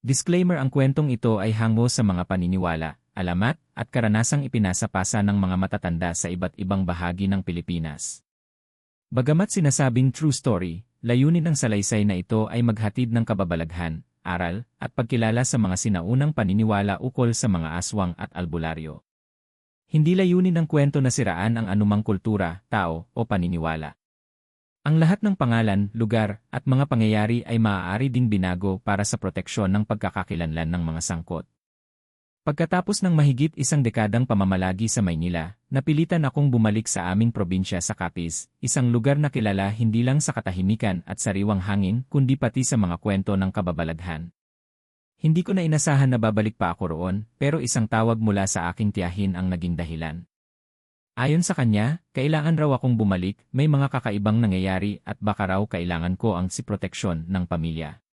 Disclaimer: ang kwentong ito ay hango sa mga paniniwala, alamat, at karanasang ipinasapasa ng mga matatanda sa iba't ibang bahagi ng Pilipinas. Bagamat sinasabing true story, layunin ng salaysay na ito ay maghatid ng kababalaghan, aral, at pagkilala sa mga sinaunang paniniwala ukol sa mga aswang at albularyo. Hindi layunin ng kwento na siraan ang anumang kultura, tao, o paniniwala. Ang lahat ng pangalan, lugar, at mga pangyayari ay maaari ding binago para sa proteksyon ng pagkakakilanlan ng mga sangkot. Pagkatapos ng mahigit isang dekadang pamamalagi sa Maynila, napilitan akong bumalik sa aming probinsya sa Capiz, isang lugar na kilala hindi lang sa katahimikan at sariwang hangin kundi pati sa mga kwento ng kababalaghan. Hindi ko na inasahan na babalik pa ako roon, pero isang tawag mula sa aking tiyahin ang naging dahilan. Ayon sa kanya, kailangan raw akong bumalik, may mga kakaibang nangyayari at baka raw kailangan ko ang proteksyon ng pamilya.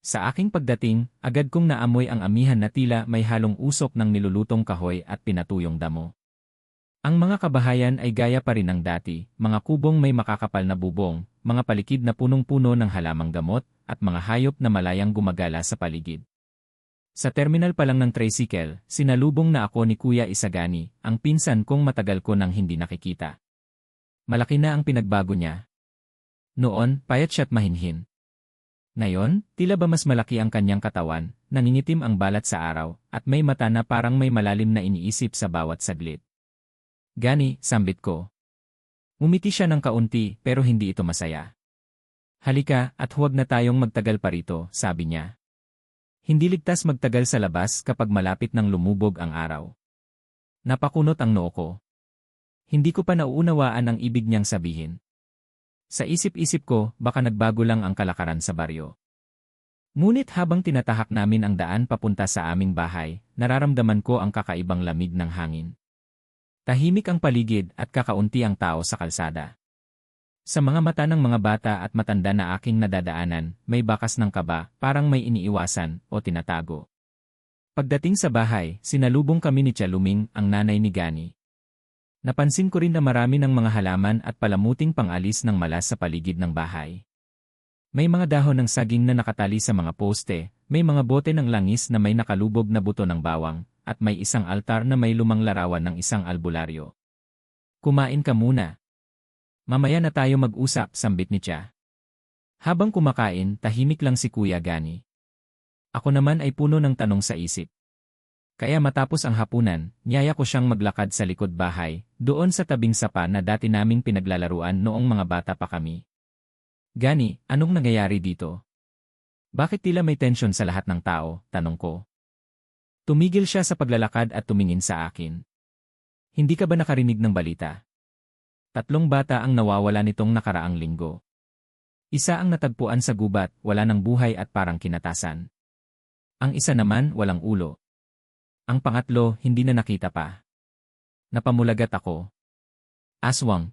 Sa aking pagdating, agad kong naamoy ang amihan na tila may halong usok ng nilulutong kahoy at pinatuyong damo. Ang mga kabahayan ay gaya pa rin ng dati, mga kubong may makakapal na bubong, mga palikid na punong-puno ng halamang gamot, at mga hayop na malayang gumagala sa paligid. Sa terminal pa lang ng tricycle, sinalubong na ako ni Kuya Isagani, ang pinsan kong matagal ko nang hindi nakikita. Malaki na ang pinagbago niya. Noon, payat siya't mahinhin. Ngayon, tila ba mas malaki ang kanyang katawan, nangingitim ang balat sa araw, at may mata na parang may malalim na iniisip sa bawat saglit. Gani, sambit ko. Umiti siya ng kaunti pero hindi ito masaya. Halika at huwag na tayong magtagal pa rito, sabi niya. Hindi ligtas magtagal sa labas kapag malapit nang lumubog ang araw. Napakunot ang noo ko. Hindi ko pa nauunawaan ang ibig niyang sabihin. Sa isip-isip ko, baka nagbago lang ang kalakaran sa baryo. Ngunit habang tinatahak namin ang daan papunta sa aming bahay, nararamdaman ko ang kakaibang lamig ng hangin. Tahimik ang paligid at kakaunti ang tao sa kalsada. Sa mga mata ng mga bata at matanda na aking nadadaanan, may bakas ng kaba, parang may iniiwasan o tinatago. Pagdating sa bahay, sinalubong kami ni Tia Luming, ang nanay ni Gani. Napansin ko rin na marami ng mga halaman at palamuting pangalis ng malas sa paligid ng bahay. May mga dahon ng saging na nakatali sa mga poste, may mga bote ng langis na may nakalubog na buto ng bawang, at may isang altar na may lumang larawan ng isang albularyo. Kumain ka muna. Mamaya na tayo mag-usap, sambit ni Tia. Habang kumakain, tahimik lang si Kuya Gani. Ako naman ay puno ng tanong sa isip. Kaya matapos ang hapunan, niyaya ko siyang maglakad sa likod bahay, doon sa tabing sapa na dati naming pinaglalaruan noong mga bata pa kami. Gani, anong nangyayari dito? Bakit tila may tensyon sa lahat ng tao, tanong ko. Tumigil siya sa paglalakad at tumingin sa akin. Hindi ka ba nakarinig ng balita? 3 bata ang nawawala nitong nakaraang linggo. Isa ang natagpuan sa gubat, wala ng buhay at parang kinatasan. Ang isa naman, walang ulo. Ang pangatlo, hindi na nakita pa. Napamulagat ako. Aswang.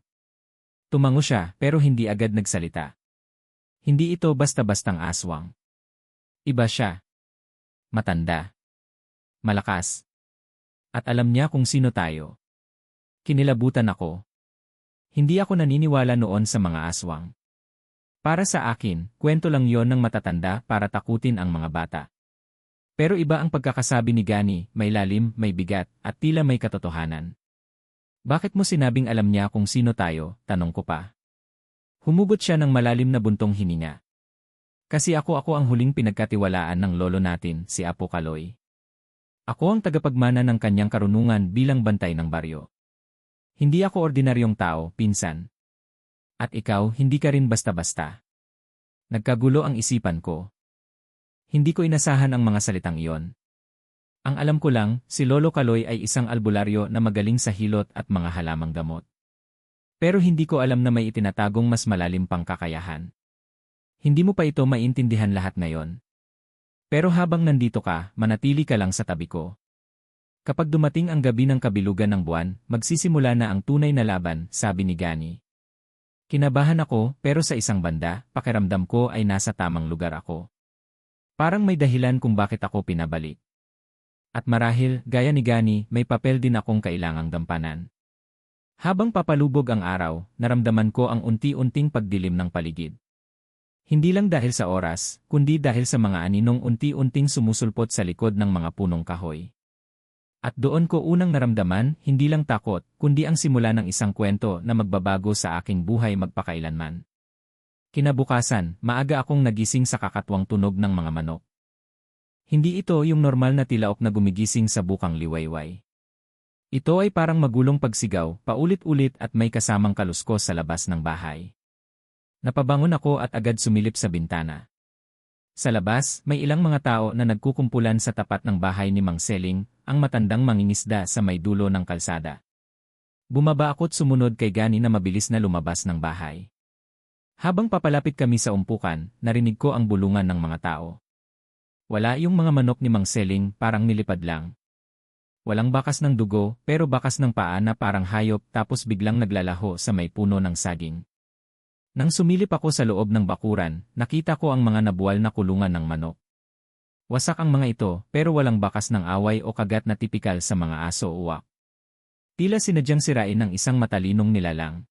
Tumango siya, pero hindi agad nagsalita. Hindi ito basta-bastang aswang. Iba siya. Matanda. Malakas. At alam niya kung sino tayo. Kinilabutan ako. Hindi ako naniniwala noon sa mga aswang. Para sa akin, kwento lang yon ng matatanda para takutin ang mga bata. Pero iba ang pagkakasabi ni Gani, may lalim, may bigat, at tila may katotohanan. Bakit mo sinabing alam niya kung sino tayo, tanong ko pa. Humugot siya ng malalim na buntong hininga. Kasi ako ang huling pinagkatiwalaan ng lolo natin, si Apo Kaloy. Ako ang tagapagmana ng kanyang karunungan bilang bantay ng baryo. Hindi ako ordinaryong tao, pinsan. At ikaw, hindi ka rin basta-basta. Nagkagulo ang isipan ko. Hindi ko inasahan ang mga salitang iyon. Ang alam ko lang, si Lolo Kaloy ay isang albularyo na magaling sa hilot at mga halamang gamot. Pero hindi ko alam na may itinatagong mas malalim pang kakayahan. Hindi mo pa ito maintindihan lahat ngayon. Pero habang nandito ka, manatili ka lang sa tabi ko. Kapag dumating ang gabi ng kabilugan ng buwan, magsisimula na ang tunay na laban, sabi ni Gani. Kinabahan ako, pero sa isang banda, pakiramdam ko ay nasa tamang lugar ako. Parang may dahilan kung bakit ako pinabalik. At marahil, gaya ni Gani, may papel din akong kailangang gampanan. Habang papalubog ang araw, naramdaman ko ang unti-unting pagdilim ng paligid. Hindi lang dahil sa oras, kundi dahil sa mga aninong unti-unting sumusulpot sa likod ng mga punong kahoy. At doon ko unang naramdaman, hindi lang takot, kundi ang simula ng isang kwento na magbabago sa aking buhay magpakailanman. Kinabukasan, maaga akong nagising sa kakatwang tunog ng mga manok. Hindi ito yung normal na tilaok na gumigising sa bukang liwayway. Ito ay parang magulong pagsigaw, paulit-ulit at may kasamang kaluskos sa labas ng bahay. Napabangon ako at agad sumilip sa bintana. Sa labas, may ilang mga tao na nagkukumpulan sa tapat ng bahay ni Mang Seling, ang matandang mangingisda sa may dulo ng kalsada. Bumaba ako't sumunod kay Gani na mabilis na lumabas ng bahay. Habang papalapit kami sa umpukan, narinig ko ang bulungan ng mga tao. Wala yung mga manok ni Mang Seling, parang nilipad lang. Walang bakas ng dugo, pero bakas ng paa na parang hayop tapos biglang naglalaho sa may puno ng saging. Nang sumilip ako sa loob ng bakuran, nakita ko ang mga nabuwal na kulungan ng manok. Wasak ang mga ito, pero walang bakas ng away o kagat na tipikal sa mga aso o uwak. Tila sinadyang sirain ng isang matalinong nilalang.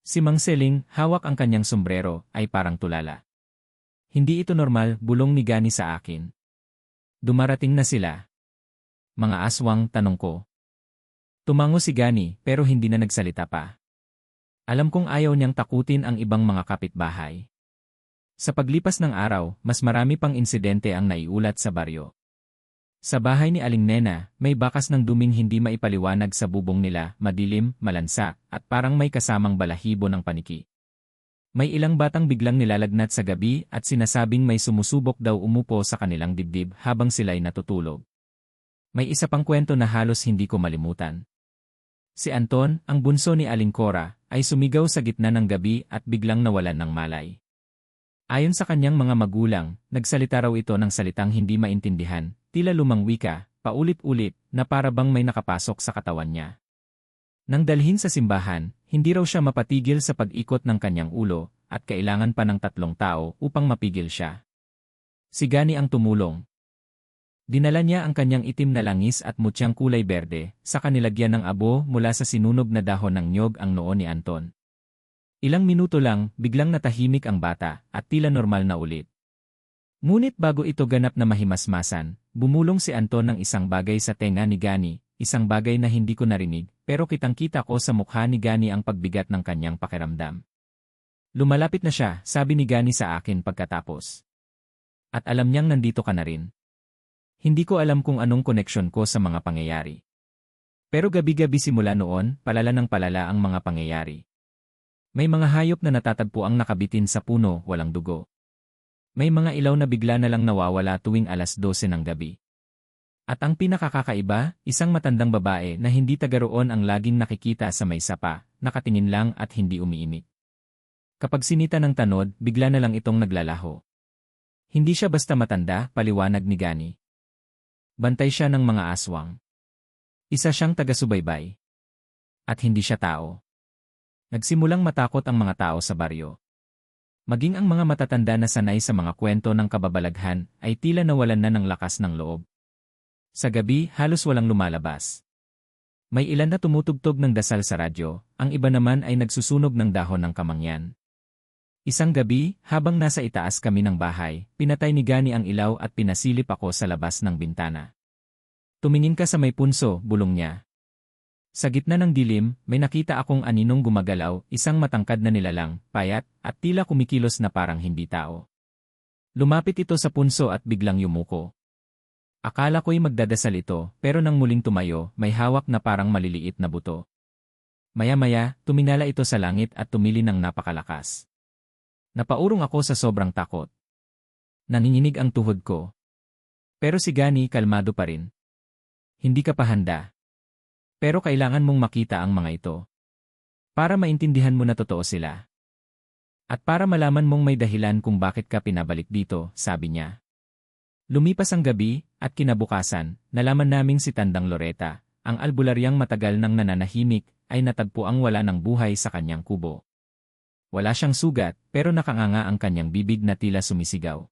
Si Mang Seling, hawak ang kanyang sombrero, ay parang tulala. Hindi ito normal, bulong ni Gani sa akin. Dumarating na sila. Mga aswang, tanong ko. Tumango si Gani, pero hindi na nagsalita pa. Alam kong ayaw niyang takutin ang ibang mga kapitbahay. Sa paglipas ng araw, mas marami pang insidente ang naiulat sa baryo. Sa bahay ni Aling Nena, may bakas ng duming hindi maipaliwanag sa bubong nila, madilim, malansa, at parang may kasamang balahibo ng paniki. May ilang batang biglang nilalagnat sa gabi at sinasabing may sumusubok daw umupo sa kanilang dibdib habang sila'y natutulog. May isa pang kwento na halos hindi ko malimutan. Si Anton, ang bunso ni Aling Cora, ay sumigaw sa gitna ng gabi at biglang nawalan ng malay. Ayon sa kanyang mga magulang, nagsalita raw ito ng salitang hindi maintindihan, tila lumang wika, paulit-ulit, na para bang may nakapasok sa katawan niya. Nang dalhin sa simbahan, hindi raw siya mapatigil sa pag-ikot ng kanyang ulo, at kailangan pa ng 3 tao upang mapigil siya. Si Gani ang tumulong. Dinala niya ang kanyang itim na langis at mutyang kulay berde, sa kanilagyan ng abo mula sa sinunog na dahon ng nyog ang noo ni Anton. Ilang minuto lang, biglang natahimik ang bata, at tila normal na ulit. Ngunit bago ito ganap na mahimasmasan, bumulong si Anton ng isang bagay sa tenga ni Gani, isang bagay na hindi ko narinig, pero kitang-kita ko sa mukha ni Gani ang pagbigat ng kanyang pakiramdam. Lumalapit na siya, sabi ni Gani sa akin pagkatapos. At alam niyang nandito ka na rin. Hindi ko alam kung anong koneksyon ko sa mga pangyayari. Pero gabi-gabi simula noon, palala ng palala ang mga pangyayari. May mga hayop na natatagpo ang nakabitin sa puno, walang dugo. May mga ilaw na bigla na lang nawawala tuwing 12:00 ng gabi. At ang pinakakakaiba, isang matandang babae na hindi taga roon ang laging nakikita sa may sapa, nakatingin lang at hindi umiimik. Kapag sinita ng tanod, bigla na lang itong naglalaho. Hindi siya basta matanda, paliwanag ni Gani. Bantay siya ng mga aswang. Isa siyang taga-subaybay. At hindi siya tao. Nagsimulang matakot ang mga tao sa baryo. Maging ang mga matatanda na sanay sa mga kwento ng kababalaghan ay tila nawalan na ng lakas ng loob. Sa gabi, halos walang lumalabas. May ilan na tumutugtog ng dasal sa radyo, ang iba naman ay nagsusunog ng dahon ng kamangyan. Isang gabi, habang nasa itaas kami ng bahay, pinatay ni Gani ang ilaw at pinasilip ako sa labas ng bintana. Tumingin ka sa may punso, bulong niya. Sa gitna ng dilim, may nakita akong aninong gumagalaw, isang matangkad na nilalang, payat, at tila kumikilos na parang hindi tao. Lumapit ito sa punso at biglang yumuko. Akala ko'y magdadasal ito, pero nang muling tumayo, may hawak na parang maliliit na buto. Maya-maya, tuminala ito sa langit at tumili ng napakalakas. Napaurong ako sa sobrang takot. Nanginginig ang tuhod ko. Pero si Gani kalmado pa rin. Hindi ka pa handa. Pero kailangan mong makita ang mga ito. Para maintindihan mo na totoo sila. At para malaman mong may dahilan kung bakit ka pinabalik dito, sabi niya. Lumipas ang gabi, at kinabukasan, nalaman naming si Tandang Loreta, ang albularyang matagal nang nananahimik, ay natagpo ang wala ng buhay sa kanyang kubo. Wala siyang sugat, pero nakanganga ang kanyang bibig na tila sumisigaw.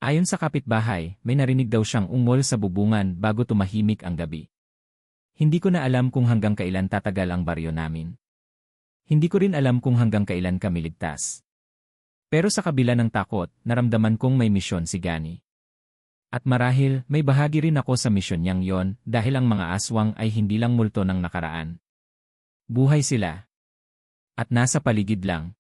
Ayon sa kapitbahay, may narinig daw siyang ungol sa bubungan bago tumahimik ang gabi. Hindi ko na alam kung hanggang kailan tatagal ang baryo namin. Hindi ko rin alam kung hanggang kailan kami ligtas. Pero sa kabila ng takot, naramdaman kong may misyon si Gani. At marahil, may bahagi rin ako sa misyon niyang yon dahil ang mga aswang ay hindi lang multo ng nakaraan. Buhay sila. At nasa paligid lang.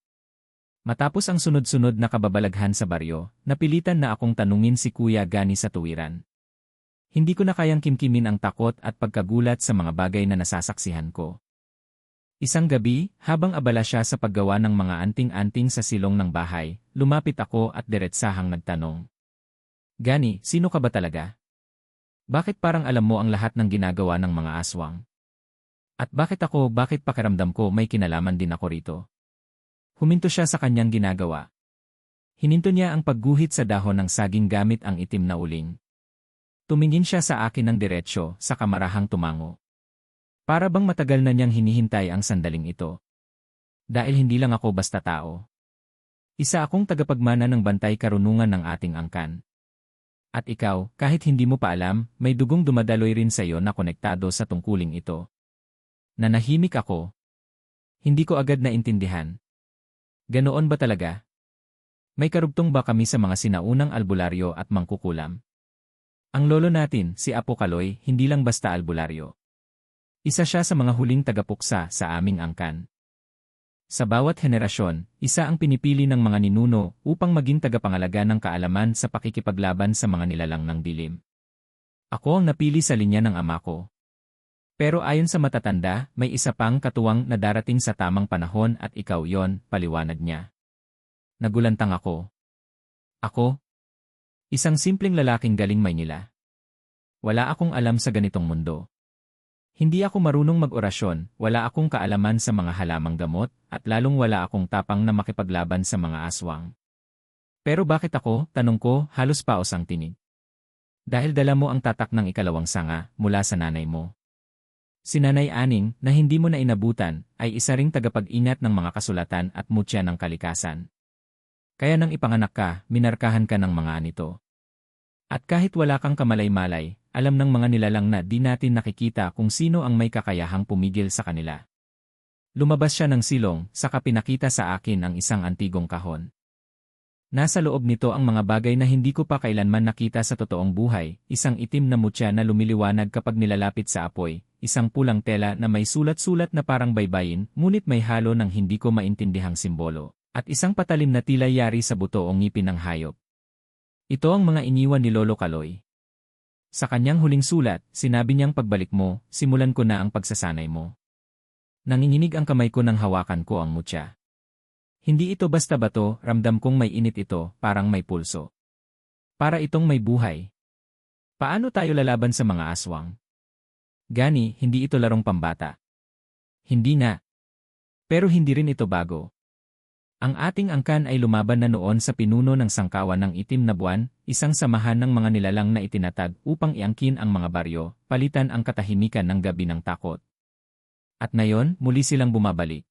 Matapos ang sunod-sunod na kababalaghan sa baryo, napilitan na akong tanungin si Kuya Gani sa tuwiran. Hindi ko na kayang kimkimin ang takot at pagkagulat sa mga bagay na nasasaksihan ko. Isang gabi, habang abala siya sa paggawa ng mga anting-anting sa silong ng bahay, lumapit ako at diretsahang nagtanong. Gani, sino ka ba talaga? Bakit parang alam mo ang lahat ng ginagawa ng mga aswang? At bakit pakiramdam ko may kinalaman din ako rito? Huminto siya sa kanyang ginagawa. Hininto niya ang pagguhit sa dahon ng saging gamit ang itim na uling. Tumingin siya sa akin ng diretsyo, sa kamarahang tumango. Para bang matagal na niyang hinihintay ang sandaling ito. Dahil hindi lang ako basta tao. Isa akong tagapagmana ng bantay karunungan ng ating angkan. At ikaw, kahit hindi mo pa alam, may dugong dumadaloy rin sa iyo na konektado sa tungkuling ito. Nanahimik ako. Hindi ko agad naintindihan. Ganoon ba talaga? May karugtong ba kami sa mga sinaunang albularyo at mangkukulam? Ang lolo natin, si Apo Kaloy, hindi lang basta albularyo. Isa siya sa mga huling tagapuksa sa aming angkan. Sa bawat henerasyon, isa ang pinipili ng mga ninuno upang maging tagapangalaga ng kaalaman sa pakikipaglaban sa mga nilalang ng dilim. Ako ang napili sa linya ng ama ko. Pero ayon sa matatanda, may isa pang katuwang na darating sa tamang panahon at ikaw yon, paliwanag niya. Nagulantang ako. Ako? Isang simpleng lalaking galing Maynila. Wala akong alam sa ganitong mundo. Hindi ako marunong mag-orasyon, wala akong kaalaman sa mga halamang gamot, at lalong wala akong tapang na makipaglaban sa mga aswang. Pero bakit ako, tanong ko, halos paos ang tinig. Dahil dala mo ang tatak ng ikalawang sanga mula sa nanay mo. Si Nanay Aning, na hindi mo na inabutan, ay isa ring tagapag-ingat ng mga kasulatan at mutya ng kalikasan. Kaya nang ipanganak ka, minarkahan ka ng mga anito. At kahit wala kang kamalay-malay, alam ng mga nilalang na di natin nakikita kung sino ang may kakayahang pumigil sa kanila. Lumabas siya ng silong, saka pinakita sa akin ang isang antigong kahon. Nasa loob nito ang mga bagay na hindi ko pa kailanman nakita sa totoong buhay, isang itim na mutya na lumiliwanag kapag nilalapit sa apoy, isang pulang tela na may sulat-sulat na parang baybayin, ngunit may halo ng hindi ko maintindihang simbolo, at isang patalim na tila yari sa buto o ngipin ng hayop. Ito ang mga iniwan ni Lolo Kaloy. Sa kanyang huling sulat, sinabi niyang pagbalik mo, simulan ko na ang pagsasanay mo. Nanginginig ang kamay ko nang hawakan ko ang mutya. Hindi ito basta bato, ramdam kong may init ito, parang may pulso. Para itong may buhay. Paano tayo lalaban sa mga aswang? Gani, hindi ito larong pambata. Hindi na. Pero hindi rin ito bago. Ang ating angkan ay lumaban na noon sa pinuno ng sangkawan ng itim na buwan, isang samahan ng mga nilalang na itinatag upang iangkin ang mga baryo, palitan ang katahimikan ng gabi ng takot. At ngayon, muli silang bumabalik.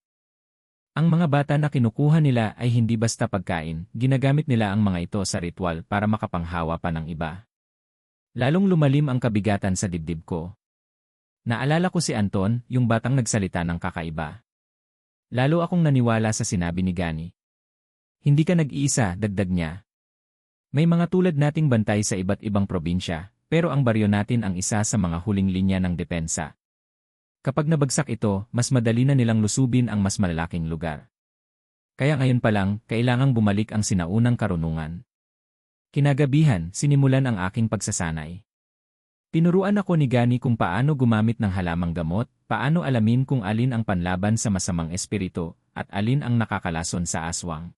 Ang mga bata na kinukuha nila ay hindi basta pagkain, ginagamit nila ang mga ito sa ritual para makapanghawa pa ng iba. Lalong lumalim ang kabigatan sa dibdib ko. Naalala ko si Anton, yung batang nagsalita ng kakaiba. Lalo akong naniwala sa sinabi ni Gani. Hindi ka nag-iisa, dagdag niya. May mga tulad nating bantay sa iba't ibang probinsya, pero ang baryo natin ang isa sa mga huling linya ng depensa. Kapag nabagsak ito, mas madali na nilang lusubin ang mas malalaking lugar. Kaya ngayon pa lang, kailangang bumalik ang sinaunang karunungan. Kinagabihan, sinimulan ang aking pagsasanay. Tinuruan ako ni Gani kung paano gumamit ng halamang gamot, paano alamin kung alin ang panlaban sa masamang espiritu, at alin ang nakakalason sa aswang.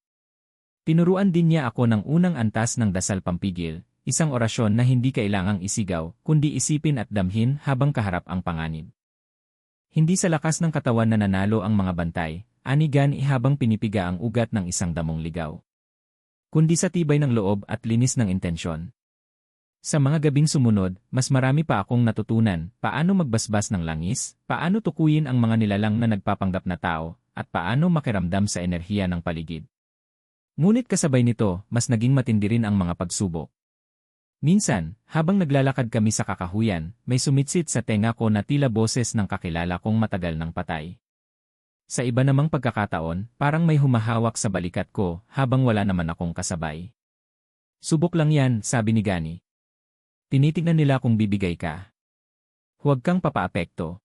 Tinuruan din niya ako ng unang antas ng dasal pampigil, isang orasyon na hindi kailangang isigaw, kundi isipin at damhin habang kaharap ang panganib. Hindi sa lakas ng katawan na nanalo ang mga bantay, ani Gani habang pinipiga ang ugat ng isang damong ligaw. Kundi sa tibay ng loob at linis ng intensyon. Sa mga gabing sumunod, mas marami pa akong natutunan, paano magbasbas ng langis, paano tukuyin ang mga nilalang na nagpapanggap na tao, at paano makiramdam sa enerhiya ng paligid. Ngunit kasabay nito, mas naging matindi rin ang mga pagsubok. Minsan, habang naglalakad kami sa kakahuyan, may sumitsit sa tenga ko na tila boses ng kakilala kong matagal ng patay. Sa iba namang pagkakataon, parang may humahawak sa balikat ko habang wala naman akong kasabay. Subok lang yan, sabi ni Gani. Tinitignan nila kung bibigay ka. Huwag kang papaapekto.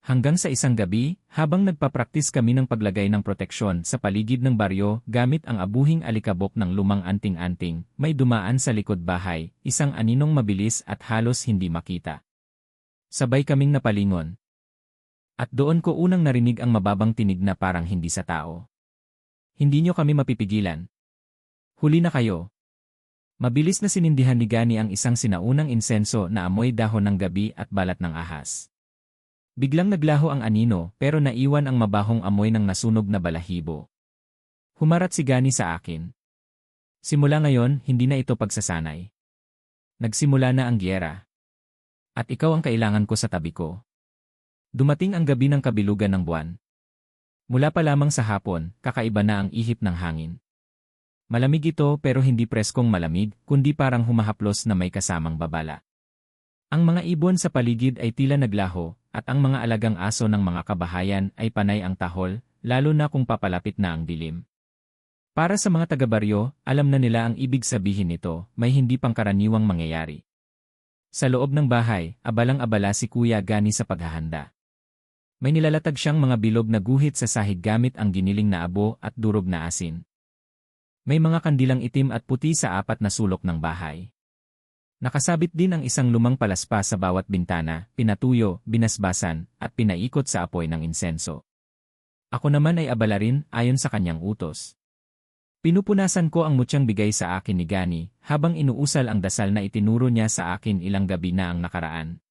Hanggang sa isang gabi, habang nagpapraktis kami ng paglagay ng proteksyon sa paligid ng baryo gamit ang abuhing alikabok ng lumang anting-anting, may dumaan sa likod bahay, isang aninong mabilis at halos hindi makita. Sabay kaming napalingon. At doon ko unang narinig ang mababang tinig na parang hindi sa tao. Hindi nyo kami mapipigilan. Huli na kayo. Mabilis na sinindihan ni Gani ang isang sinaunang insenso na amoy dahon ng gabi at balat ng ahas. Biglang naglaho ang anino pero naiwan ang mabahong amoy ng nasunog na balahibo. Humarap si Gani sa akin. Simula ngayon, hindi na ito pagsasanay. Nagsimula na ang giyera. At ikaw ang kailangan ko sa tabi ko. Dumating ang gabi ng kabilugan ng buwan. Mula pa lamang sa hapon, kakaiba na ang ihip ng hangin. Malamig ito pero hindi preskong malamig, kundi parang humahaplos na may kasamang babala. Ang mga ibon sa paligid ay tila naglaho, at ang mga alagang aso ng mga kabahayan ay panay ang tahol, lalo na kung papalapit na ang dilim. Para sa mga taga-baryo, alam na nila ang ibig sabihin nito, may hindi pangkaraniwang mangyayari. Sa loob ng bahay, abalang-abala si Kuya Gani sa paghahanda. May nilalatag siyang mga bilog na guhit sa sahig gamit ang giniling na abo at durog na asin. May mga kandilang itim at puti sa apat na sulok ng bahay. Nakasabit din ang isang lumang palaspa sa bawat bintana, pinatuyo, binasbasan, at pinaikot sa apoy ng insenso. Ako naman ay abala rin ayon sa kanyang utos. Pinupunasan ko ang mutyang bigay sa akin ni Gani, habang inuusal ang dasal na itinuro niya sa akin ilang gabi na ang nakaraan.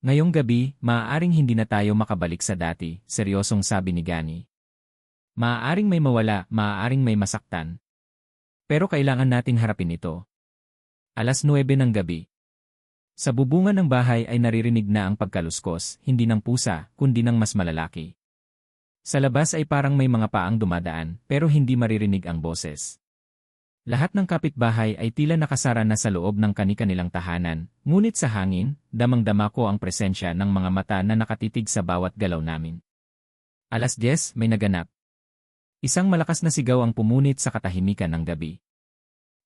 Ngayong gabi, maaaring hindi na tayo makabalik sa dati, seryosong sabi ni Gani. Maaaring may mawala, maaaring may masaktan. Pero kailangan nating harapin ito. 9:00 ng gabi. Sa bubungan ng bahay ay naririnig na ang pagkaluskos, hindi ng pusa, kundi ng mas malalaki. Sa labas ay parang may mga paang dumadaan, pero hindi maririnig ang boses. Lahat ng kapitbahay ay tila nakasara na sa loob ng kani-kanilang tahanan, ngunit sa hangin, damang-dama ko ang presensya ng mga mata na nakatitig sa bawat galaw namin. 10:00 may naganap. Isang malakas na sigaw ang pumunit sa katahimikan ng gabi.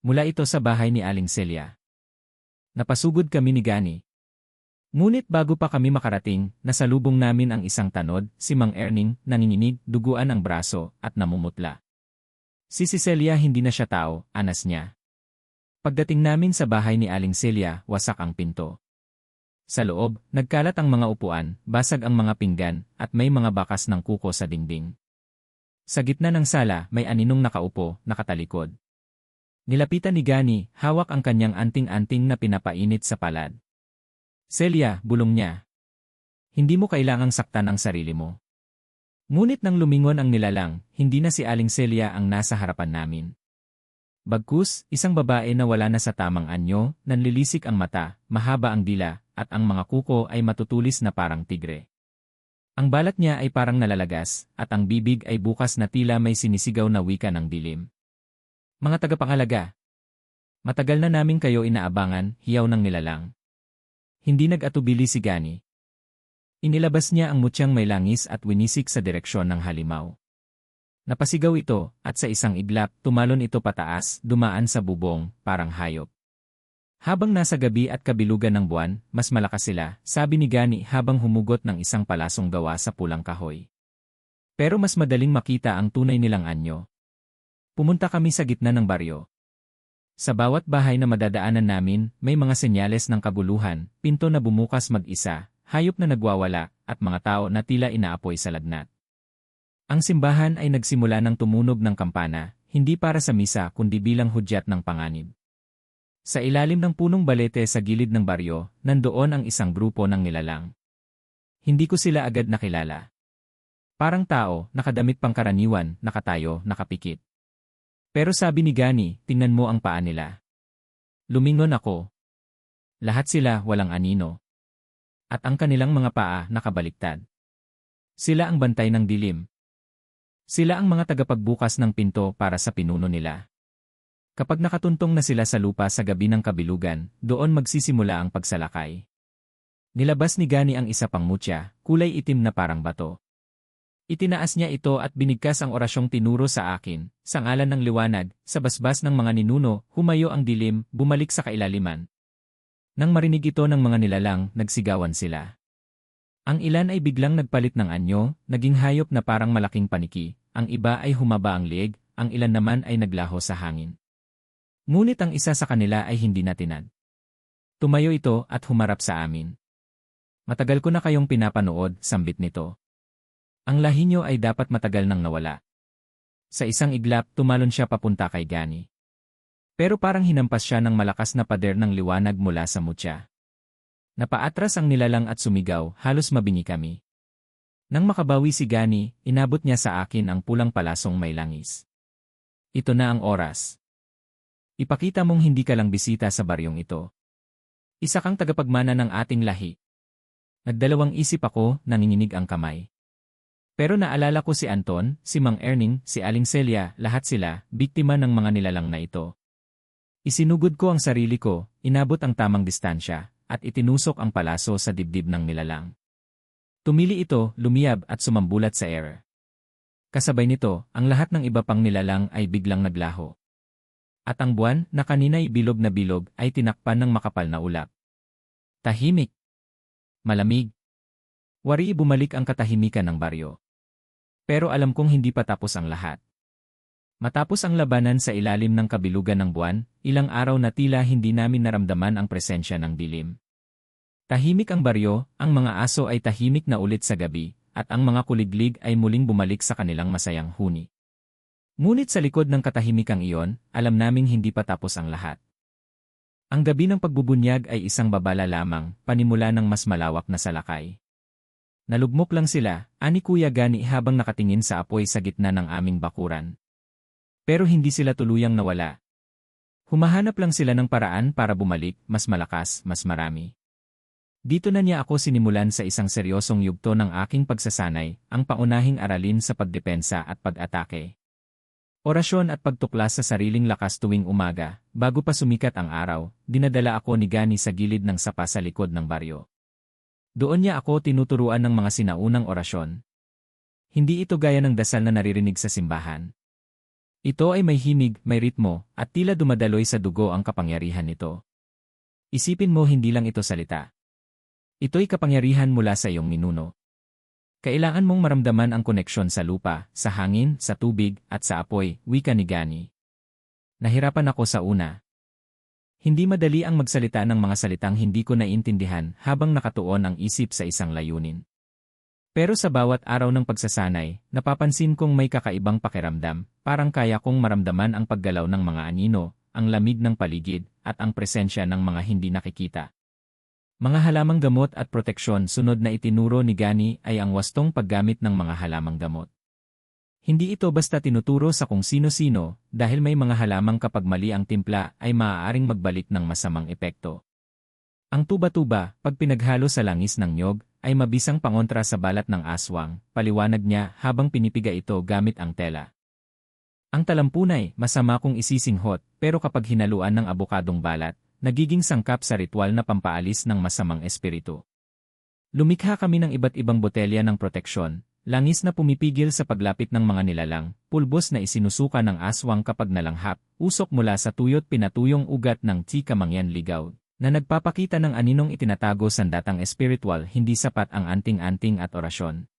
Mula ito sa bahay ni Aling Celia. Napasugod kami ni Gani. Ngunit bago pa kami makarating, nasalubong namin ang isang tanod, si Mang Erning, nanginginig, duguan ang braso, at namumutla. Si Celia hindi na siya tao, anas niya. Pagdating namin sa bahay ni Aling Celia, wasak ang pinto. Sa loob, nagkalat ang mga upuan, basag ang mga pinggan, at may mga bakas ng kuko sa dingding. Sa gitna ng sala, may aninong nakaupo, nakatalikod. Nilapitan ni Gani, hawak ang kanyang anting-anting na pinapainit sa palad. Celia, bulong niya. Hindi mo kailangang saktan ang sarili mo. Ngunit nang lumingon ang nilalang, hindi na si Aling Celia ang nasa harapan namin. Bagkus, isang babae na wala na sa tamang anyo, nanlilisik ang mata, mahaba ang dila, at ang mga kuko ay matutulis na parang tigre. Ang balat niya ay parang nalalagas, at ang bibig ay bukas na tila may sinisigaw na wika ng dilim. Mga tagapangalaga, matagal na namin kayo inaabangan, hiyaw ng nilalang. Hindi nag-atubili si Gani. Inilabas niya ang mutyang may langis at winisik sa direksyon ng halimaw. Napasigaw ito, at sa isang iglap, tumalon ito pataas, dumaan sa bubong, parang hayop. Habang nasa gabi at kabilugan ng buwan, mas malakas sila, sabi ni Gani habang humugot ng isang palasong gawa sa pulang kahoy. Pero mas madaling makita ang tunay nilang anyo. Pumunta kami sa gitna ng baryo. Sa bawat bahay na madadaanan namin, may mga senyales ng kabuluhan, pinto na bumukas mag-isa, hayop na nagwawala, at mga tao na tila inaapoy sa lagnat. Ang simbahan ay nagsimula ng tumunog ng kampana, hindi para sa misa kundi bilang hudyat ng panganib. Sa ilalim ng punong balete sa gilid ng baryo, nandoon ang isang grupo ng nilalang. Hindi ko sila agad nakilala. Parang tao, nakadamit pangkaraniwan, nakatayo, nakapikit. Pero sabi ni Gani, tingnan mo ang paa nila. Lumingon ako. Lahat sila walang anino. At ang kanilang mga paa nakabaliktad. Sila ang bantay ng dilim. Sila ang mga tagapagbukas ng pinto para sa pinuno nila. Kapag nakatuntong na sila sa lupa sa gabi ng kabilugan, doon magsisimula ang pagsalakay. Nilabas ni Gani ang isa pang mutya, kulay itim na parang bato. Itinaas niya ito at binigkas ang orasyong tinuro sa akin, sa ngalan ng liwanag, sa basbas ng mga ninuno, humayo ang dilim, bumalik sa kailaliman. Nang marinig ito ng mga nilalang, nagsigawan sila. Ang ilan ay biglang nagpalit ng anyo, naging hayop na parang malaking paniki, ang iba ay humaba ang leeg, ang ilan naman ay naglaho sa hangin. Ngunit ang isa sa kanila ay hindi natinag. Tumayo ito at humarap sa amin. Matagal ko na kayong pinapanood, sambit nito. Ang lahi niyo ay dapat matagal nang nawala. Sa isang iglap, tumalon siya papunta kay Gani. Pero parang hinampas siya ng malakas na pader ng liwanag mula sa mutya. Napaatras ang nilalang at sumigaw, halos mabingi kami. Nang makabawi si Gani, inabot niya sa akin ang pulang palasong may langis. Ito na ang oras. Ipakita mong hindi ka lang bisita sa baryong ito. Isa kang tagapagmana ng ating lahi. Nagdalawang isip ako, nanginginig ang kamay. Pero naalala ko si Anton, si Mang Erning, si Aling Celia, lahat sila, biktima ng mga nilalang na ito. Isinugod ko ang sarili ko, inabot ang tamang distansya, at itinusok ang palaso sa dibdib ng nilalang. Tumili ito, lumiyab at sumambulat sa air. Kasabay nito, ang lahat ng iba pang nilalang ay biglang naglaho. At ang buwan, na kanina'y bilog na bilog, ay tinakpan ng makapal na ulap. Tahimik. Malamig. Wari bumalik ang katahimikan ng baryo. Pero alam kong hindi pa tapos ang lahat. Matapos ang labanan sa ilalim ng kabilugan ng buwan, ilang araw na tila hindi namin naramdaman ang presensya ng dilim. Tahimik ang baryo, ang mga aso ay tahimik na ulit sa gabi, at ang mga kuliglig ay muling bumalik sa kanilang masayang huni. Ngunit sa likod ng katahimikang iyon, alam naming hindi pa tapos ang lahat. Ang gabi ng pagbubunyag ay isang babala lamang, panimula ng mas malawak na salakay. Nalugmok lang sila, ani Kuya Gani habang nakatingin sa apoy sa gitna ng aming bakuran. Pero hindi sila tuluyang nawala. Humahanap lang sila ng paraan para bumalik, mas malakas, mas marami. Dito na niya ako sinimulan sa isang seryosong yugto ng aking pagsasanay, ang paunahing aralin sa pagdepensa at pag-atake. Orasyon at pagtuklas sa sariling lakas tuwing umaga, bago pa sumikat ang araw, dinadala ako ni Gani sa gilid ng sapa sa likod ng baryo. Doon niya ako tinuturuan ng mga sinaunang orasyon. Hindi ito gaya ng dasal na naririnig sa simbahan. Ito ay may himig, may ritmo, at tila dumadaloy sa dugo ang kapangyarihan nito. Isipin mo hindi lang ito salita. Ito'y kapangyarihan mula sa iyong ninuno. Kailangan mong maramdaman ang koneksyon sa lupa, sa hangin, sa tubig, at sa apoy, wika ni Gani. Nahirapan ako sa una. Hindi madali ang magsalita ng mga salitang hindi ko naiintindihan habang nakatuon ang isip sa isang layunin. Pero sa bawat araw ng pagsasanay, napapansin kong may kakaibang pakiramdam, parang kaya kong maramdaman ang paggalaw ng mga anino, ang lamig ng paligid, at ang presensya ng mga hindi nakikita. Mga halamang gamot at proteksyon sunod na itinuro ni Gani ay ang wastong paggamit ng mga halamang gamot. Hindi ito basta tinuturo sa kung sino-sino, dahil may mga halamang kapag mali ang timpla ay maaaring magbalik ng masamang epekto. Ang tuba-tuba, pag pinaghalo sa langis ng nyog, ay mabisang pangontra sa balat ng aswang, paliwanag niya habang pinipiga ito gamit ang tela. Ang talampunay, masama kung isisinghot, pero kapag hinaluan ng abokadong balat, nagiging sangkap sa ritual na pampaalis ng masamang espiritu. Lumikha kami ng iba't ibang botelya ng proteksyon, langis na pumipigil sa paglapit ng mga nilalang, pulbos na isinusuka ng aswang kapag nalanghap, usok mula sa tuyot pinatuyong ugat ng Tikamangyan ligaw, na nagpapakita ng aninong itinatago sandatang espiritual hindi sapat ang anting-anting at orasyon.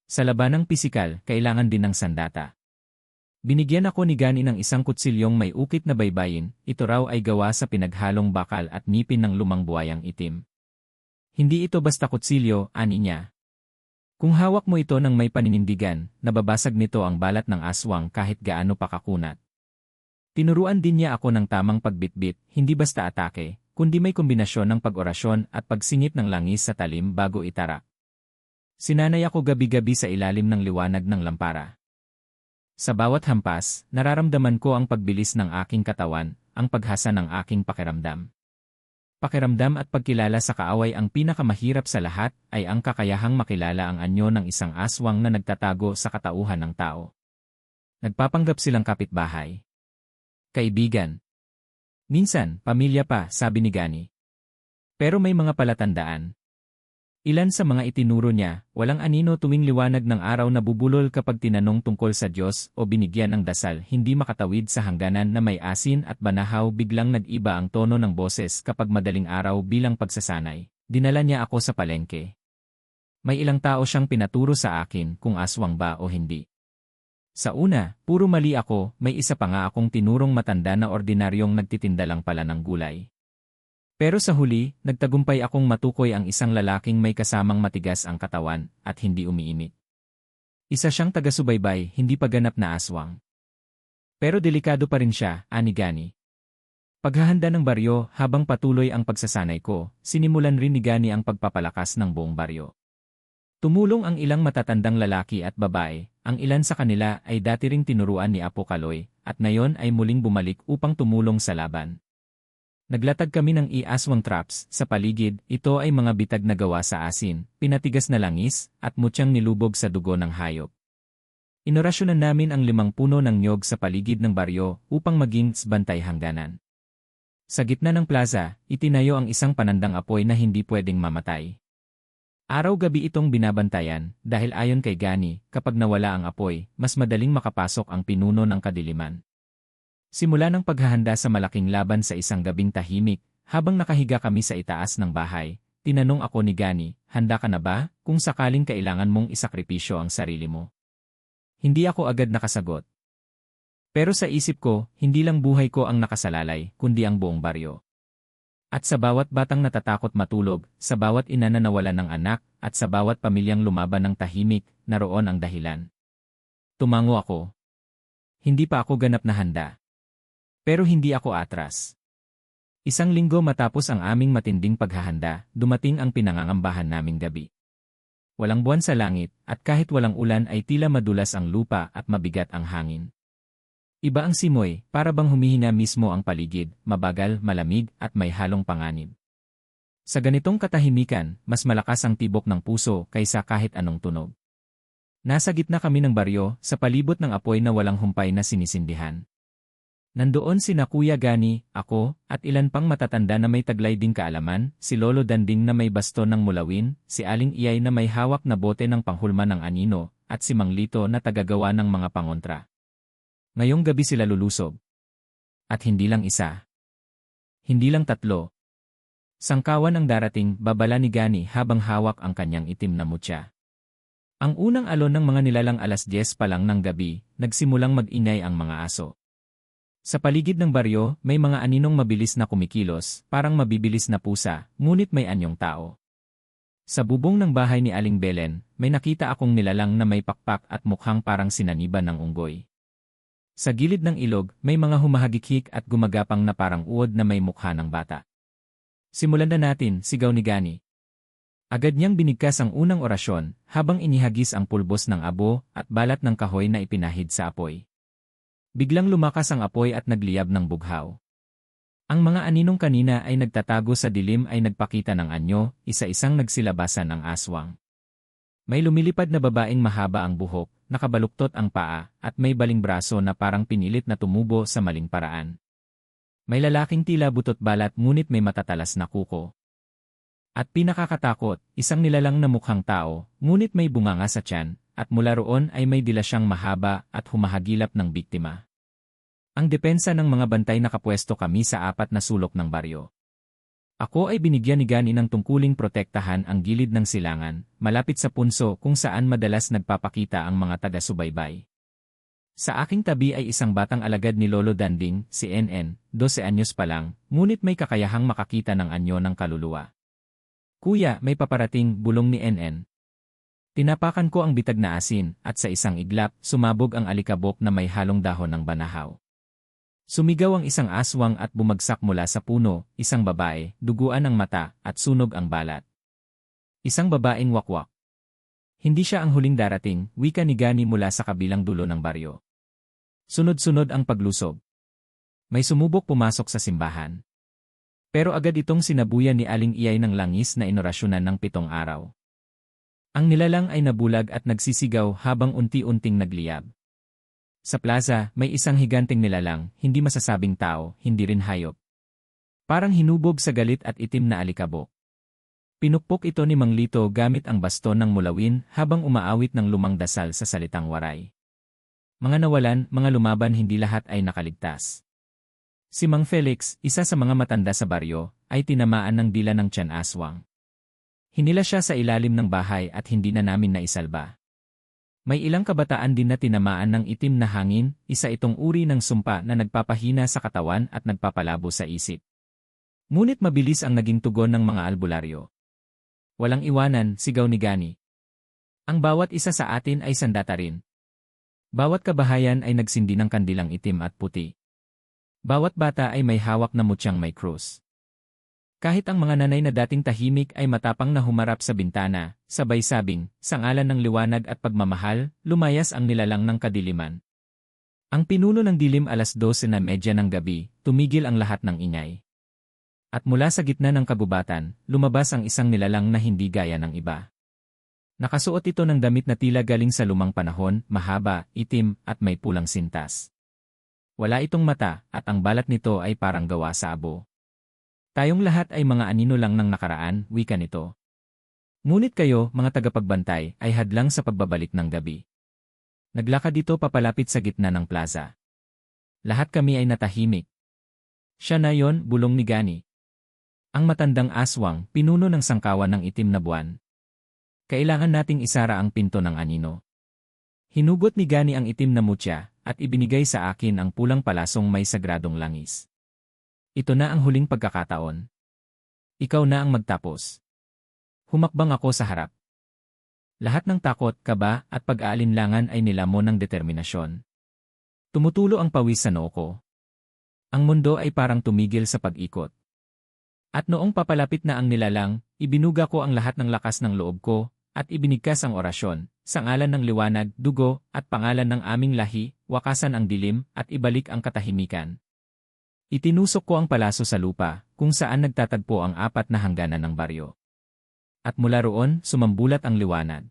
Sa labanang pisikal, kailangan din ng sandata. Binigyan ako ni Gani ng isang kutsilyong may ukit na baybayin, ito raw ay gawa sa pinaghalong bakal at ngipin ng lumang buwayang itim. Hindi ito basta kutsilyo, ani niya. Kung hawak mo ito ng may paninindigan, nababasag nito ang balat ng aswang kahit gaano pa kakunat. Tinuruan din niya ako ng tamang pagbitbit, hindi basta atake, kundi may kombinasyon ng pag-orasyon at pagsingit ng langis sa talim bago itarak. Sinanay ako gabi-gabi sa ilalim ng liwanag ng lampara. Sa bawat hampas, nararamdaman ko ang pagbilis ng aking katawan, ang paghasa ng aking pakiramdam. Pakiramdam at pagkilala sa kaaway ang pinakamahirap sa lahat ay ang kakayahang makilala ang anyo ng isang aswang na nagtatago sa katauhan ng tao. Nagpapanggap silang kapitbahay. Kaibigan. Minsan, pamilya pa, sabi ni Gani. Pero may mga palatandaan. Ilan sa mga itinuro niya, walang anino tuwing liwanag ng araw na bubulol kapag tinanong tungkol sa Diyos o binigyan ng dasal, hindi makatawid sa hangganan na may asin at banahaw, biglang nag-iba ang tono ng boses kapag madaling araw bilang pagsasanay. Dinala niya ako sa palengke. May ilang tao siyang pinaturo sa akin kung aswang ba o hindi. Sa una, puro mali ako, may isa pa nga akong tinurong matanda na ordinaryong nagtitinda lang pala ng gulay. Pero sa huli, nagtagumpay akong matukoy ang isang lalaking may kasamang matigas ang katawan at hindi umiinit. Isa siyang taga-subaybay, hindi pa ganap na aswang. Pero delikado pa rin siya, ani Gani. Paghahanda ng baryo, habang patuloy ang pagsasanay ko, sinimulan rin ni Gani ang pagpapalakas ng buong baryo. Tumulong ang ilang matatandang lalaki at babae, ang ilan sa kanila ay dati ring tinuruan ni Apo Kaloy, at ngayon ay muling bumalik upang tumulong sa laban. Naglatag kami ng aswang traps sa paligid, ito ay mga bitag na gawa sa asin, pinatigas na langis, at mutyang nilubog sa dugo ng hayop. Inorasyonan namin ang 5 puno ng nyog sa paligid ng baryo upang maging bantay hangganan. Sa gitna ng plaza, itinayo ang isang panandang apoy na hindi pwedeng mamatay. Araw-gabi itong binabantayan dahil ayon kay Gani, kapag nawala ang apoy, mas madaling makapasok ang pinuno ng kadiliman. Simula ng paghahanda sa malaking laban sa isang gabing tahimik, habang nakahiga kami sa itaas ng bahay, tinanong ako ni Gani, handa ka na ba kung sakaling kailangan mong isakripisyo ang sarili mo? Hindi ako agad nakasagot. Pero sa isip ko, hindi lang buhay ko ang nakasalalay, kundi ang buong baryo. At sa bawat batang natatakot matulog, sa bawat ina na nawalan ng anak, at sa bawat pamilyang lumaban ng tahimik, naroon ang dahilan. Tumango ako. Hindi pa ako ganap na handa. Pero hindi ako atras. Isang linggo matapos ang aming matinding paghahanda, dumating ang pinangangambahan naming gabi. Walang buwan sa langit, at kahit walang ulan ay tila madulas ang lupa at mabigat ang hangin. Iba ang simoy, para bang humihina mismo ang paligid, mabagal, malamig, at may halong panganib. Sa ganitong katahimikan, mas malakas ang tibok ng puso kaysa kahit anong tunog. Nasa gitna kami ng baryo, sa palibot ng apoy na walang humpay na sinisindihan. Nandoon sina Kuya Gani, ako, at ilan pang matatanda na may taglay ding kaalaman, si Lolo Danding na may baston ng mulawin, si Aling Iyay na may hawak na bote ng panghulma ng anino, at si Mang Lito na tagagawa ng mga pangontra. Ngayong gabi sila lulusob. At hindi lang isa. Hindi lang 3. Sangkawan ang darating, babala ni Gani habang hawak ang kanyang itim na mutya. Ang unang alon ng mga nilalang 10:00 pa lang ng gabi, nagsimulang mag-ingay ang mga aso. Sa paligid ng baryo, may mga aninong mabilis na kumikilos, parang mabibilis na pusa, ngunit may anyong tao. Sa bubong ng bahay ni Aling Belen, may nakita akong nilalang na may pakpak at mukhang parang sinaniban ng unggoy. Sa gilid ng ilog, may mga humahagikik at gumagapang na parang uod na may mukha ng bata. Simulan na natin, sigaw ni Gani. Agad niyang binigkas ang unang orasyon, habang inihagis ang pulbos ng abo at balat ng kahoy na ipinahid sa apoy. Biglang lumakas ang apoy at nagliyab ng bughaw. Ang mga aninong kanina ay nagtatago sa dilim ay nagpakita ng anyo, isa-isang nagsilabasan ang aswang. May lumilipad na babaeng mahaba ang buhok, nakabaluktot ang paa, at may baling braso na parang pinilit na tumubo sa maling paraan. May lalaking tila butot balat ngunit may matatalas na kuko. At pinakakatakot, isang nilalang na mukhang tao, ngunit may bunganga sa tiyan, at mula roon ay may dila siyang mahaba at humahagilap ng biktima. Ang depensa ng mga bantay nakapwesto kami sa 4 na sulok ng baryo. Ako ay binigyan ni Gani ng tungkuling protektahan ang gilid ng silangan, malapit sa punso kung saan madalas nagpapakita ang mga taga-subaybay. Sa aking tabi ay isang batang alagad ni Lolo Danding, si NN, 12 anyos pa lang, ngunit may kakayahang makakita ng anyo ng kaluluwa. Kuya, may paparating, bulong ni NN. Tinapakan ko ang bitag na asin, at sa isang iglap, sumabog ang alikabok na may halong dahon ng banahaw. Sumigaw ang isang aswang at bumagsak mula sa puno, isang babae, duguan ang mata, at sunog ang balat. Isang babaeng wakwak. Hindi siya ang huling darating, wika ni Gani mula sa kabilang dulo ng baryo. Sunod-sunod ang paglusob. May sumubok pumasok sa simbahan. Pero agad itong sinabuyan ni Aling Iyay ng langis na inorasyonan ng 7 araw. Ang nilalang ay nabulag at nagsisigaw habang unti-unting nagliyab. Sa plaza, may isang higanteng nilalang, hindi masasabing tao, hindi rin hayop. Parang hinubog sa galit at itim na alikabok. Pinukpok ito ni Mang Lito gamit ang baston ng mulawin habang umaawit ng lumang dasal sa salitang waray. Mga nawalan, mga lumaban, hindi lahat ay nakaligtas. Si Mang Felix, isa sa mga matanda sa baryo, ay tinamaan ng dila ng tiyan aswang. Hinila siya sa ilalim ng bahay at hindi na namin naisalba. May ilang kabataan din na tinamaan ng itim na hangin, isa itong uri ng sumpa na nagpapahina sa katawan at nagpapalabo sa isip. Ngunit mabilis ang naging tugon ng mga albularyo. Walang iwanan, sigaw ni Gani. Ang bawat isa sa atin ay sandata rin. Bawat kabahayan ay nagsindi ng kandilang itim at puti. Bawat bata ay may hawak na mutyang may krus. Kahit ang mga nanay na dating tahimik ay matapang na humarap sa bintana, sabay sabing, sa ngalan ng liwanag at pagmamahal, lumayas ang nilalang ng kadiliman. Ang pinuno ng dilim 12:30 ng gabi, tumigil ang lahat ng ingay. At mula sa gitna ng kagubatan, lumabas ang isang nilalang na hindi gaya ng iba. Nakasuot ito ng damit na tila galing sa lumang panahon, mahaba, itim, at may pulang sintas. Wala itong mata, at ang balat nito ay parang gawa sa abo. Tayong lahat ay mga anino lang ng nakaraan, wika nito. Ngunit kayo, mga tagapagbantay, ay hadlang sa pagbabalik ng gabi. Naglakad ito papalapit sa gitna ng plaza. Lahat kami ay natahimik. Siya na yon, bulong ni Gani. Ang matandang aswang, pinuno ng sangkawan ng itim na buwan. Kailangan nating isara ang pinto ng anino. Hinugot ni Gani ang itim na mutya, at ibinigay sa akin ang pulang palasong may sagradong langis. Ito na ang huling pagkakataon. Ikaw na ang magtapos. Humakbang ako sa harap. Lahat ng takot, kaba, at pag-aalinlangan ay nilamon ng determinasyon. Tumutulo ang pawis sa noo ko. Ang mundo ay parang tumigil sa pag-ikot. At noong papalapit na ang nilalang, ibinuga ko ang lahat ng lakas ng loob ko, at ibinigkas ang orasyon, sa ngalan ng liwanag, dugo, at pangalan ng aming lahi, wakasan ang dilim, at ibalik ang katahimikan. Itinusok ko ang palaso sa lupa, kung saan nagtatagpo ang 4 na hangganan ng baryo. At mula roon, sumambulat ang liwanag.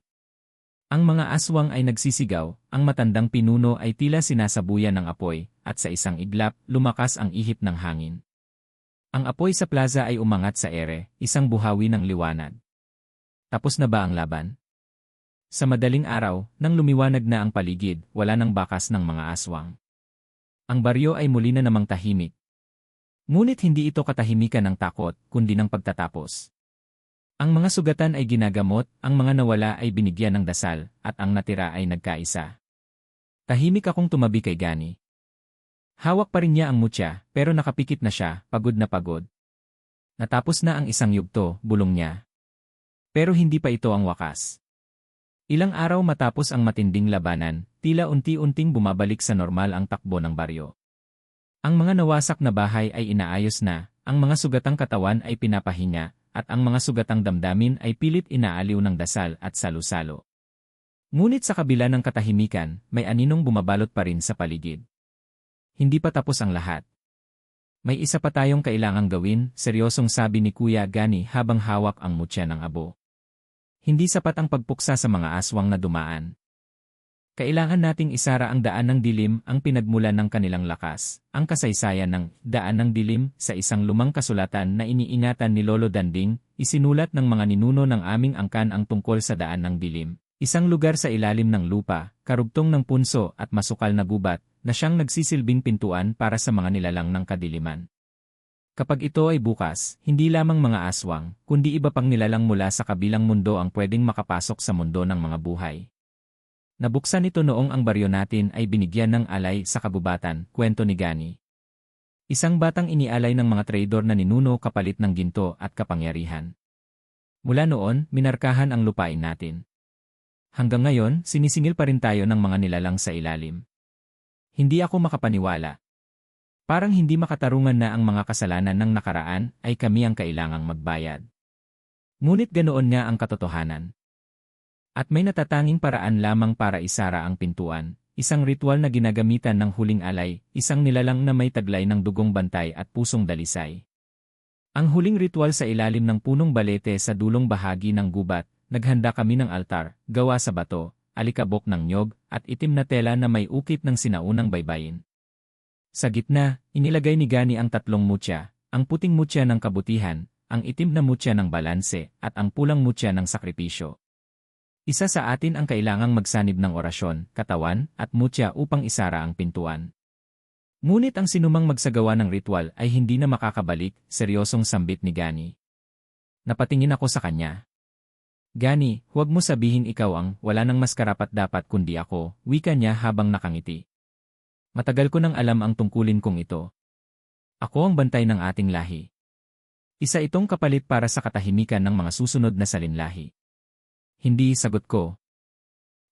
Ang mga aswang ay nagsisigaw, ang matandang pinuno ay tila sinasabuyan ng apoy, at sa isang iglap, lumakas ang ihip ng hangin. Ang apoy sa plaza ay umangat sa ere, isang buhawi ng liwanag. Tapos na ba ang laban? Sa madaling araw, nang lumiwanag na ang paligid, wala nang bakas ng mga aswang. Ang baryo ay muli na namang tahimik. Ngunit hindi ito katahimikan ng takot, kundi ng pagtatapos. Ang mga sugatan ay ginagamot, ang mga nawala ay binigyan ng dasal, at ang natira ay nagkaisa. Tahimik akong tumabi kay Gani. Hawak pa rin niya ang mutya, pero nakapikit na siya, pagod na pagod. Natapos na ang isang yugto, bulong niya. Pero hindi pa ito ang wakas. Ilang araw matapos ang matinding labanan, tila unti-unting bumabalik sa normal ang takbo ng baryo. Ang mga nawasak na bahay ay inaayos na, ang mga sugatang katawan ay pinapahinga, at ang mga sugatang damdamin ay pilit inaaliw ng dasal at salo-salo. Ngunit sa kabila ng katahimikan, may aninong bumabalot pa rin sa paligid. Hindi pa tapos ang lahat. May isa pa tayong kailangang gawin, seryosong sabi ni Kuya Gani habang hawak ang mutya ng abo. Hindi sapat ang pagpuksa sa mga aswang na dumaan. Kailangan nating isara ang daan ng dilim, ang pinagmulan ng kanilang lakas, ang kasaysayan ng daan ng dilim sa isang lumang kasulatan na iniingatan ni Lolo Danding, isinulat ng mga ninuno ng aming angkan ang tungkol sa daan ng dilim. Isang lugar sa ilalim ng lupa, karugtong ng punso at masukal na gubat, na siyang nagsisilbing pintuan para sa mga nilalang ng kadiliman. Kapag ito ay bukas, hindi lamang mga aswang, kundi iba pang nilalang mula sa kabilang mundo ang pwedeng makapasok sa mundo ng mga buhay. Nabuksan ito noong ang baryo natin ay binigyan ng alay sa kabubatan, kwento ni Gani. Isang batang inialay ng mga traidor na ninuno kapalit ng ginto at kapangyarihan. Mula noon, minarkahan ang lupain natin. Hanggang ngayon, sinisingil pa rin tayo ng mga nilalang sa ilalim. Hindi ako makapaniwala. Parang hindi makatarungan na ang mga kasalanan ng nakaraan ay kami ang kailangang magbayad. Ngunit ganoon nga ang katotohanan. At may natatanging paraan lamang para isara ang pintuan, isang ritual na ginagamitan ng huling alay, isang nilalang na may taglay ng dugong bantay at pusong dalisay. Ang huling ritual sa ilalim ng punong balete sa dulong bahagi ng gubat, naghanda kami ng altar, gawa sa bato, alikabok ng nyog, at itim na tela na may ukit ng sinaunang baybayin. Sa gitna, inilagay ni Gani ang 3 mutya, ang puting mutya ng kabutihan, ang itim na mutya ng balanse, at ang pulang mutya ng sakripisyo. Isa sa atin ang kailangang magsanib ng orasyon, katawan, at mutya upang isara ang pintuan. Ngunit ang sinumang magsagawa ng ritual ay hindi na makakabalik, seryosong sambit ni Gani. Napatingin ako sa kanya. Gani, huwag mo sabihin ikaw ang wala nang mas karapat-dapat kundi ako, wika niya habang nakangiti. Matagal ko nang alam ang tungkulin kong ito. Ako ang bantay ng ating lahi. Isa itong kapalit para sa katahimikan ng mga susunod na salinlahi. Hindi, sagot ko.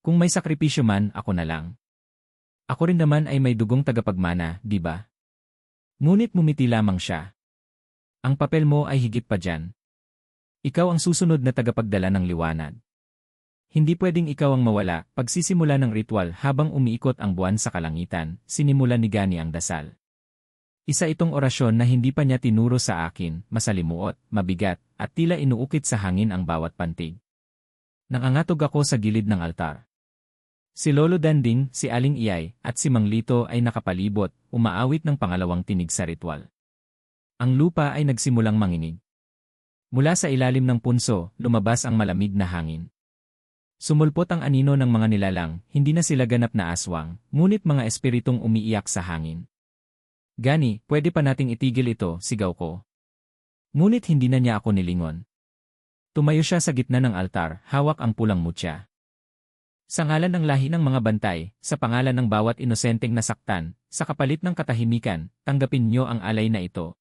Kung may sakripisyo man, ako na lang. Ako rin naman ay may dugong tagapagmana, di ba? Ngunit mumiti lamang siya. Ang papel mo ay higit pa dyan. Ikaw ang susunod na tagapagdala ng liwanag. Hindi pwedeng ikaw ang mawala. Pagsisimula ng ritual habang umiikot ang buwan sa kalangitan, sinimula ni Gani ang dasal. Isa itong orasyon na hindi pa niya tinuro sa akin, masalimuot, mabigat, at tila inuukit sa hangin ang bawat pantig. Nangangatog ako sa gilid ng altar. Si Lolo Danding, si Aling Iyay, at si Mang Lito ay nakapalibot, umaawit ng pangalawang tinig sa ritual. Ang lupa ay nagsimulang manginig. Mula sa ilalim ng punso, lumabas ang malamig na hangin. Sumulpot ang anino ng mga nilalang, hindi na sila ganap na aswang, ngunit mga espiritong umiiyak sa hangin. Gani, pwede pa nating itigil ito, sigaw ko. Ngunit hindi na niya ako nilingon. Tumayo siya sa gitna ng altar, hawak ang pulang mutya. Sa ngalan ng lahi ng mga bantay, sa pangalan ng bawat inosenteng nasaktan, sa kapalit ng katahimikan, tanggapin niyo ang alay na ito.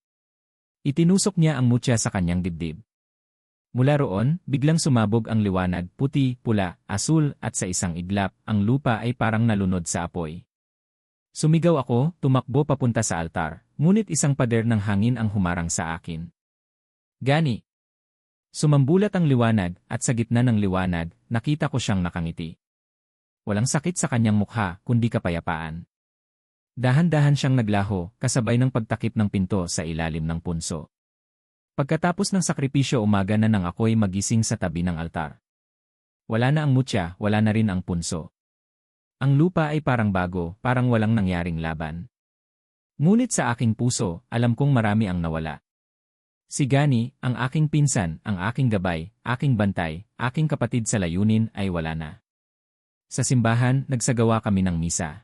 Itinusok niya ang mutya sa kanyang dibdib. Mula roon, biglang sumabog ang liwanag, puti, pula, asul, at sa isang iglap, ang lupa ay parang nalunod sa apoy. Sumigaw ako, tumakbo papunta sa altar, ngunit isang pader ng hangin ang humarang sa akin. Gani. Sumambulat ang liwanag, at sa gitna ng liwanag, nakita ko siyang nakangiti. Walang sakit sa kanyang mukha, kundi kapayapaan. Dahan-dahan siyang naglaho, kasabay ng pagtakip ng pinto sa ilalim ng punso. Pagkatapos ng sakripisyo umaga na nang ako'y magising sa tabi ng altar. Wala na ang mutya, wala na rin ang punso. Ang lupa ay parang bago, parang walang nangyaring laban. Ngunit sa aking puso, alam kong marami ang nawala. Si Gani, ang aking pinsan, ang aking gabay, aking bantay, aking kapatid sa layunin ay wala na. Sa simbahan, nagsagawa kami ng misa.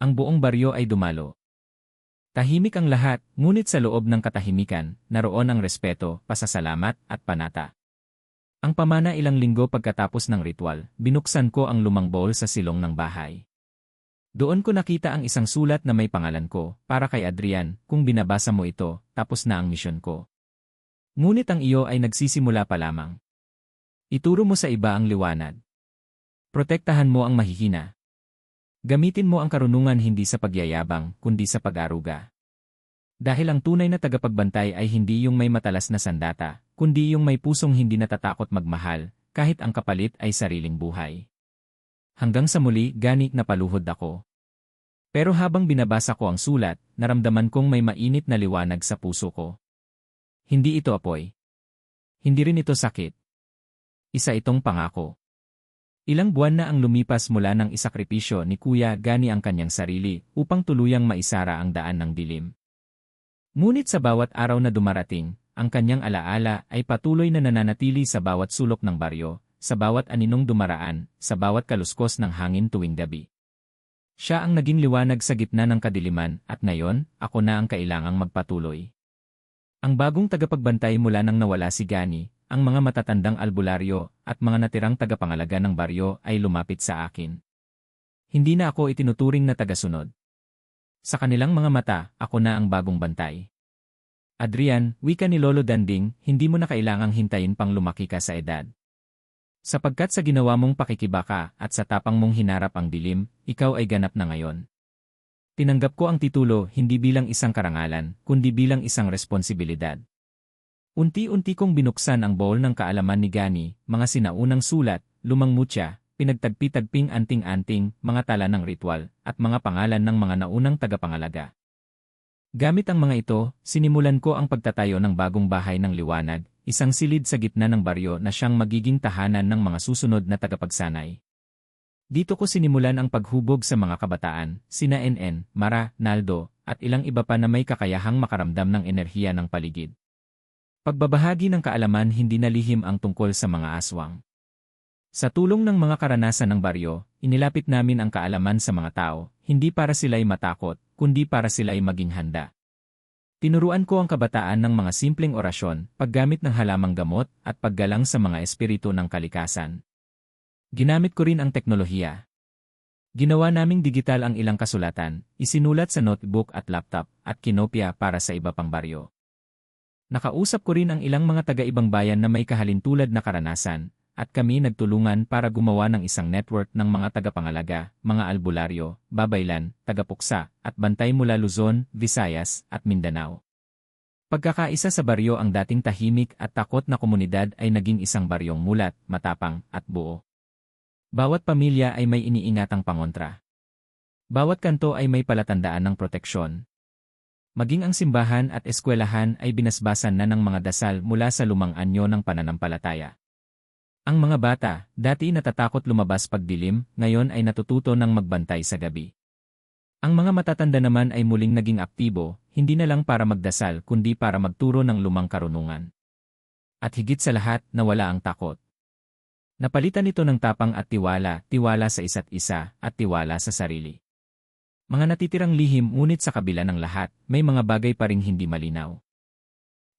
Ang buong baryo ay dumalo. Tahimik ang lahat, ngunit sa loob ng katahimikan, naroon ang respeto, pasasalamat, at panata. Ang pamana ilang linggo pagkatapos ng ritual, binuksan ko ang lumang bowl sa silong ng bahay. Doon ko nakita ang isang sulat na may pangalan ko, para kay Adrian, kung binabasa mo ito, tapos na ang misyon ko. Ngunit ang iyo ay nagsisimula pa lamang. Ituro mo sa iba ang liwanag. Protektahan mo ang mahihina. Gamitin mo ang karunungan hindi sa pagyayabang, kundi sa pag-aruga. Dahil ang tunay na tagapagbantay ay hindi yung may matalas na sandata, kundi yung may pusong hindi natatakot magmahal, kahit ang kapalit ay sariling buhay. Hanggang sa muli, Gani, napaluhod ako. Pero habang binabasa ko ang sulat, naramdaman kong may mainit na liwanag sa puso ko. Hindi ito apoy. Hindi rin ito sakit. Isa itong pangako. Ilang buwan na ang lumipas mula ng isakripisyo ni Kuya Gani ang kanyang sarili upang tuluyang maisara ang daan ng dilim. Ngunit sa bawat araw na dumarating, ang kanyang alaala ay patuloy na nananatili sa bawat sulok ng baryo, sa bawat aninong dumaraan, sa bawat kaluskos ng hangin tuwing gabi. Siya ang naging liwanag sa gitna ng kadiliman at ngayon, ako na ang kailangang magpatuloy. Ang bagong tagapagbantay mula nang nawala si Gani, ang mga matatandang albularyo at mga natirang tagapangalaga ng baryo ay lumapit sa akin. Hindi na ako itinuturing na tagasunod. Sa kanilang mga mata, ako na ang bagong bantay. Adrian, wika ni Lolo Danding, hindi mo na kailangang hintayin pang lumaki ka sa edad. Sapagkat sa ginawa mong pakikibaka at sa tapang mong hinarap ang dilim, ikaw ay ganap na ngayon. Tinanggap ko ang titulo hindi bilang isang karangalan, kundi bilang isang responsibilidad. Unti-unti kong binuksan ang bowl ng kaalaman ni Gani, mga sinaunang sulat, lumang mutya, pinagtagpi-tagping anting-anting, mga tala ng ritual, at mga pangalan ng mga naunang tagapangalaga. Gamit ang mga ito, sinimulan ko ang pagtatayo ng bagong bahay ng liwanag, isang silid sa gitna ng baryo na siyang magiging tahanan ng mga susunod na tagapagsanay. Dito ko sinimulan ang paghubog sa mga kabataan, sina NN, Mara, Naldo, at ilang iba pa na may kakayahang makaramdam ng enerhiya ng paligid. Pagbabahagi ng kaalaman hindi na lihim ang tungkol sa mga aswang. Sa tulong ng mga karanasan ng baryo, inilapit namin ang kaalaman sa mga tao, hindi para sila'y matakot, kundi para sila'y maging handa. Tinuruan ko ang kabataan ng mga simpleng orasyon, paggamit ng halamang gamot, at paggalang sa mga espiritu ng kalikasan. Ginamit ko rin ang teknolohiya. Ginawa naming digital ang ilang kasulatan, isinulat sa notebook at laptop, at kinopya para sa iba pang baryo. Nakausap ko rin ang ilang mga taga-ibang bayan na may kahalintulad na karanasan, at kami nagtulungan para gumawa ng isang network ng mga tagapangalaga, mga albularyo, babaylan, tagapuksa, at bantay mula Luzon, Visayas, at Mindanao. Pagkakaisa sa baryo ang dating tahimik at takot na komunidad ay naging isang baryong mulat, matapang, at buo. Bawat pamilya ay may iniingatang pangontra. Bawat kanto ay may palatandaan ng proteksyon. Maging ang simbahan at eskwelahan ay binasbasan na ng mga dasal mula sa lumang anyo ng pananampalataya. Ang mga bata, dati natatakot lumabas pagdilim, ngayon ay natututo ng magbantay sa gabi. Ang mga matatanda naman ay muling naging aktibo, hindi na lang para magdasal kundi para magturo ng lumang karunungan. At higit sa lahat, nawala ang takot. Napalitan ito ng tapang at tiwala, tiwala sa isa't isa, at tiwala sa sarili. Mga natitirang lihim ngunit sa kabila ng lahat, may mga bagay pa ring hindi malinaw.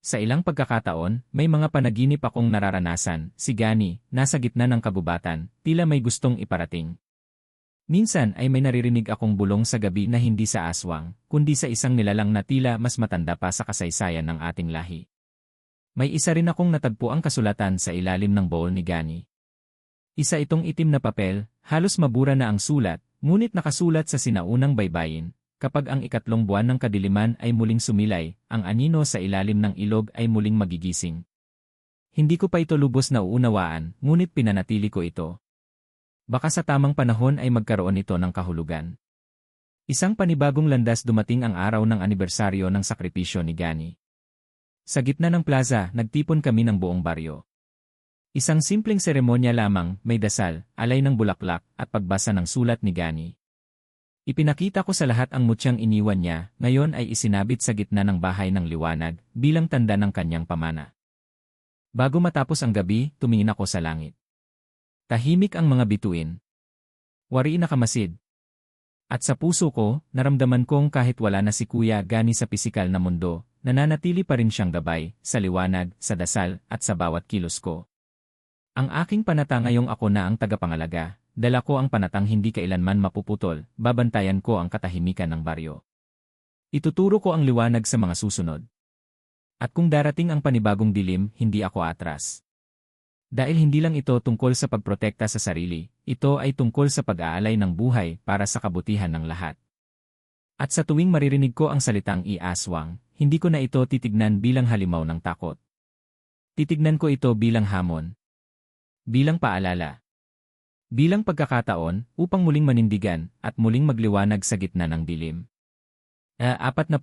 Sa ilang pagkakataon, may mga panaginip akong nararanasan, si Gani, nasa gitna ng kagubatan, tila may gustong iparating. Minsan ay may naririnig akong bulong sa gabi na hindi sa aswang, kundi sa isang nilalang na tila mas matanda pa sa kasaysayan ng ating lahi. May isa rin akong natagpuang kasulatan sa ilalim ng bowl ni Gani. Isa itong itim na papel, halos mabura na ang sulat, ngunit nakasulat sa sinaunang baybayin, kapag ang ikatlong buwan ng kadiliman ay muling sumilay, ang anino sa ilalim ng ilog ay muling magigising. Hindi ko pa ito lubos na uunawaan, ngunit pinanatili ko ito. Baka sa tamang panahon ay magkaroon ito ng kahulugan. Isang panibagong landas dumating ang araw ng anibersaryo ng sakripisyo ni Gani. Sa gitna ng plaza, nagtipon kami ng buong baryo. Isang simpleng seremonya lamang, may dasal, alay ng bulaklak, at pagbasa ng sulat ni Gani. Ipinakita ko sa lahat ang mutyang iniwan niya, ngayon ay isinabit sa gitna ng bahay ng liwanag, bilang tanda ng kanyang pamana. Bago matapos ang gabi, tumingin ako sa langit. Tahimik ang mga bituin. Wari na kamasid. At sa puso ko, naramdaman kong kahit wala na si Kuya Gani sa pisikal na mundo, nananatili pa rin siyang gabay, sa liwanag, sa dasal, at sa bawat kilos ko. Ang aking panata ngayong ako na ang tagapangalaga, dala ko ang panatang hindi kailanman mapuputol, babantayan ko ang katahimikan ng baryo. Ituturo ko ang liwanag sa mga susunod. At kung darating ang panibagong dilim, hindi ako atras. Dahil hindi lang ito tungkol sa pagprotekta sa sarili, ito ay tungkol sa pag-aalay ng buhay para sa kabutihan ng lahat. At sa tuwing maririnig ko ang salitang iaswang, hindi ko na ito titignan bilang halimaw ng takot. Titignan ko ito bilang hamon. Bilang paalala. Bilang pagkakataon upang muling manindigan at muling magliwanag sa gitna ng dilim. 41.